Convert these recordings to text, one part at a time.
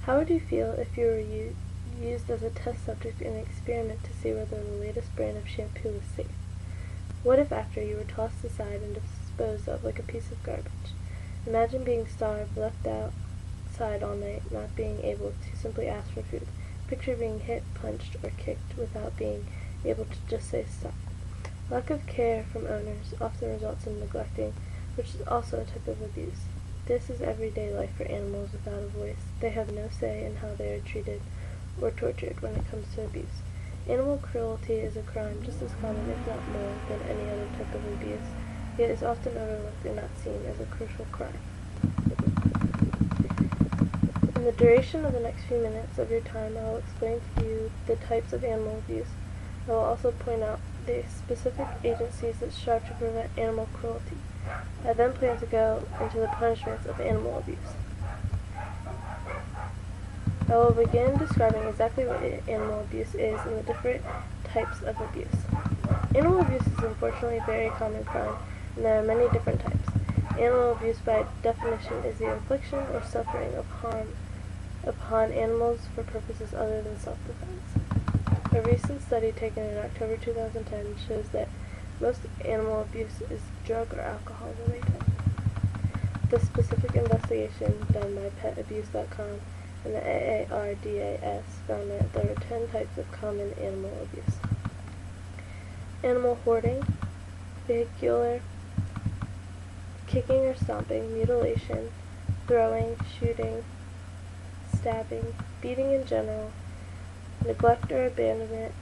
How would you feel if you were used as a test subject in an experiment to see whether the latest brand of shampoo was safe? What if after you were tossed aside and disposed of like a piece of garbage? Imagine being starved, left outside all night, not being able to simply ask for food. Picture being hit, punched, or kicked without being able to just say stop. Lack of care from owners often results in neglecting, which is also a type of abuse. This is everyday life for animals without a voice. They have no say in how they are treated or tortured when it comes to abuse. Animal cruelty is a crime just as common, if not more, than any other type of abuse, yet is often overlooked and not seen as a crucial crime. In the duration of the next few minutes of your time, I will explain to you the types of animal abuse. I will also point out the specific agencies that strive to prevent animal cruelty. I then plan to go into the punishments of animal abuse. I will begin describing exactly what animal abuse is and the different types of abuse. Animal abuse is unfortunately a very common crime, and there are many different types. Animal abuse by definition is the infliction or suffering of harm upon animals for purposes other than self-defense. A recent study taken in October 2010 shows that most animal abuse is drug or alcohol related. The specific investigation done by PetAbuse.com and the AARDAS found that there are 10 types of common animal abuse. Animal hoarding, vehicular, kicking or stomping, mutilation, throwing, shooting, stabbing, beating in general, neglect or abandonment,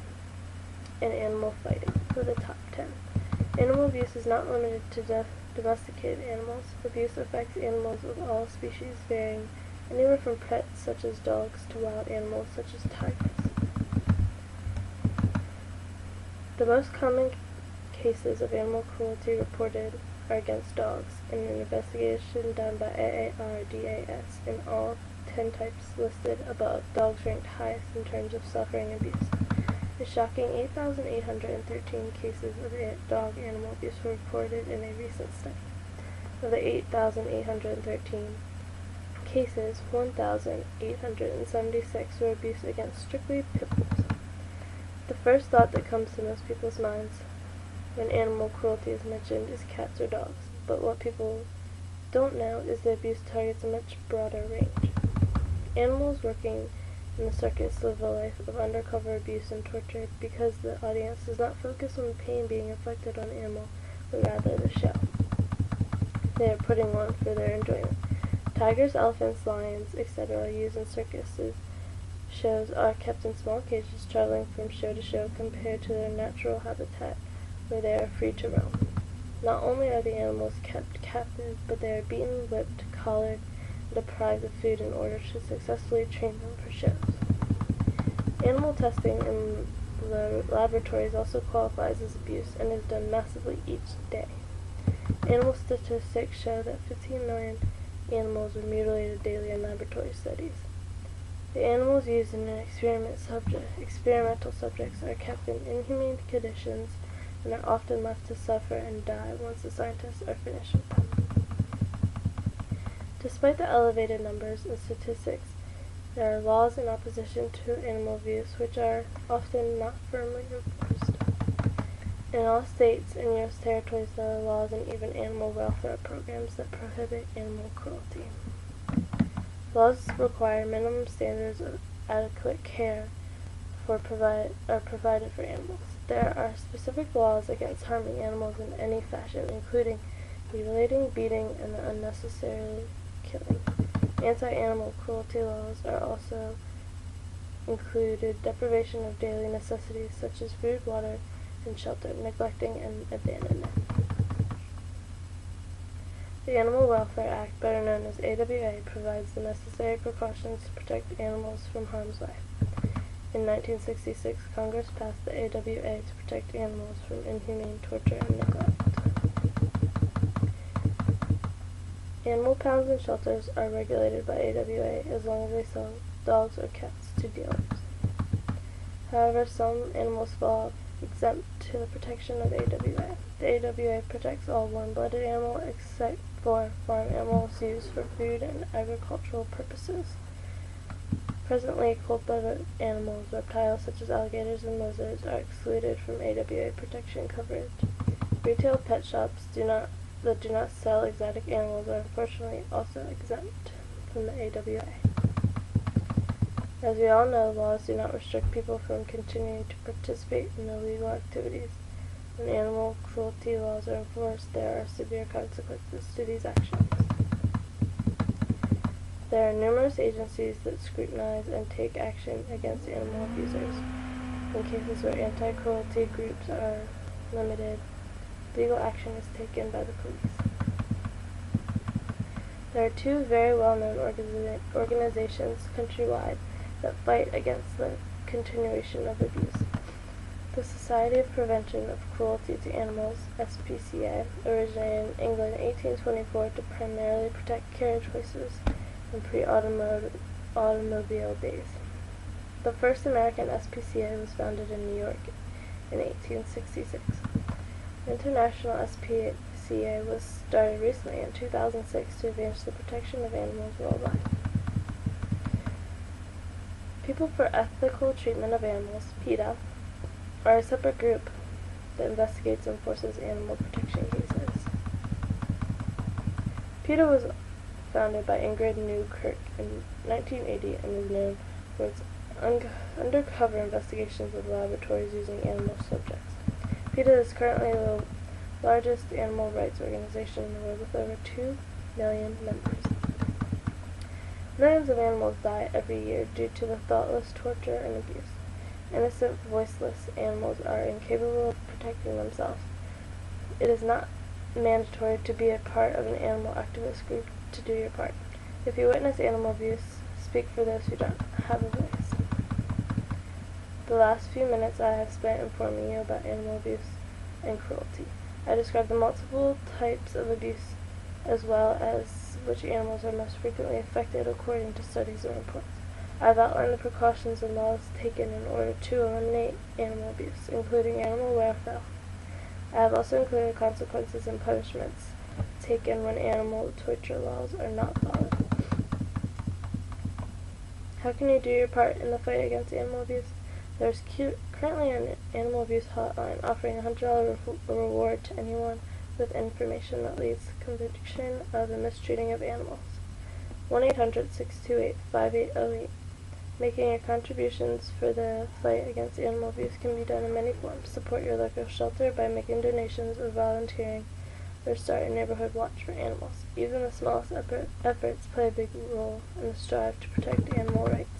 and animal fighting for the top 10. Animal abuse is not limited to domesticated animals. Abuse affects animals of all species, varying anywhere from pets such as dogs to wild animals such as tigers. The most common cases of animal cruelty reported are against dogs. In an investigation done by AARDAS, in all 10 types listed above, dogs ranked highest in terms of suffering abuse. A shocking 8,813 cases of dog-animal abuse were reported in a recent study. Of the 8,813 cases, 1,876 were abuse against strictly pit bulls. The first thought that comes to most people's minds when animal cruelty is mentioned is cats or dogs, but what people don't know is that abuse targets a much broader range. Animals working in the circus live a life of undercover abuse and torture because the audience does not focus on the pain being inflicted on the animal, but rather the show they are putting on for their enjoyment. Tigers, elephants, lions, etc. used in circuses shows are kept in small cages, traveling from show to show compared to their natural habitat, where they are free to roam. Not only are the animals kept captive, but they are beaten, whipped, collared, and deprived of food in order to successfully train them for shows. Animal testing in the laboratories also qualifies as abuse and is done massively each day. Animal statistics show that 15 million animals are mutilated daily in laboratory studies. The animals used in an experimental subjects are kept in inhumane conditions and are often left to suffer and die once the scientists are finished with them. Despite the elevated numbers and statistics, there are laws in opposition to animal abuse which are often not firmly enforced. In all states and U.S. territories, there are laws and even animal welfare programs that prohibit animal cruelty. Laws require minimum standards of adequate care are provided for animals. There are specific laws against harming animals in any fashion, including mutilating, beating, and unnecessarily killing. Anti-animal cruelty laws are also included deprivation of daily necessities such as food, water, and shelter, neglecting and abandonment. The Animal Welfare Act, better known as AWA, provides the necessary precautions to protect animals from harm's way. In 1966, Congress passed the AWA to protect animals from inhumane torture and neglect. Animal pounds and shelters are regulated by AWA as long as they sell dogs or cats to dealers. However, some animals fall exempt to the protection of AWA. The AWA protects all warm-blooded animals except for farm animals used for food and agricultural purposes. Presently, cold-blooded animals, reptiles such as alligators and lizards, are excluded from AWA protection coverage. Retail pet shops that do not sell exotic animals are unfortunately also exempt from the AWA. As we all know, laws do not restrict people from continuing to participate in illegal activities. When animal cruelty laws are enforced, there are severe consequences to these actions. There are numerous agencies that scrutinize and take action against animal abusers. In cases where anti-cruelty groups are limited, legal action is taken by the police. There are two very well-known organizations countrywide that fight against the continuation of abuse. The Society of Prevention of Cruelty to Animals, SPCA, originated in England in 1824 to primarily protect carriage horses in pre-automobile days. The first American SPCA was founded in New York in 1866. The International SPCA was started recently in 2006 to advance the protection of animals worldwide. People for Ethical Treatment of Animals, PETA, are a separate group that investigates and enforces animal protection cases. PETA was founded by Ingrid Newkirk in 1980 and is known for its undercover investigations of laboratories using animal subjects. PETA is currently the largest animal rights organization in the world with over 2 million members. Millions of animals die every year due to the thoughtless torture and abuse. Innocent, voiceless animals are incapable of protecting themselves. It is not mandatory to be a part of an animal activist group to do your part. If you witness animal abuse, speak for those who don't have a voice. The last few minutes I have spent informing you about animal abuse and cruelty. I described the multiple types of abuse as well as which animals are most frequently affected according to studies and reports. I have outlined the precautions and laws taken in order to eliminate animal abuse, including animal welfare. I have also included consequences and punishments taken when animal torture laws are not followed. How can you do your part in the fight against animal abuse? There is currently an animal abuse hotline offering a $100 reward to anyone with information that leads to conviction of the mistreating of animals. 1-800-628-5808. Making your contributions for the fight against animal abuse can be done in many forms. Support your local shelter by making donations or volunteering, or start a neighborhood watch for animals. Even the smallest efforts play a big role in the strive to protect animal rights.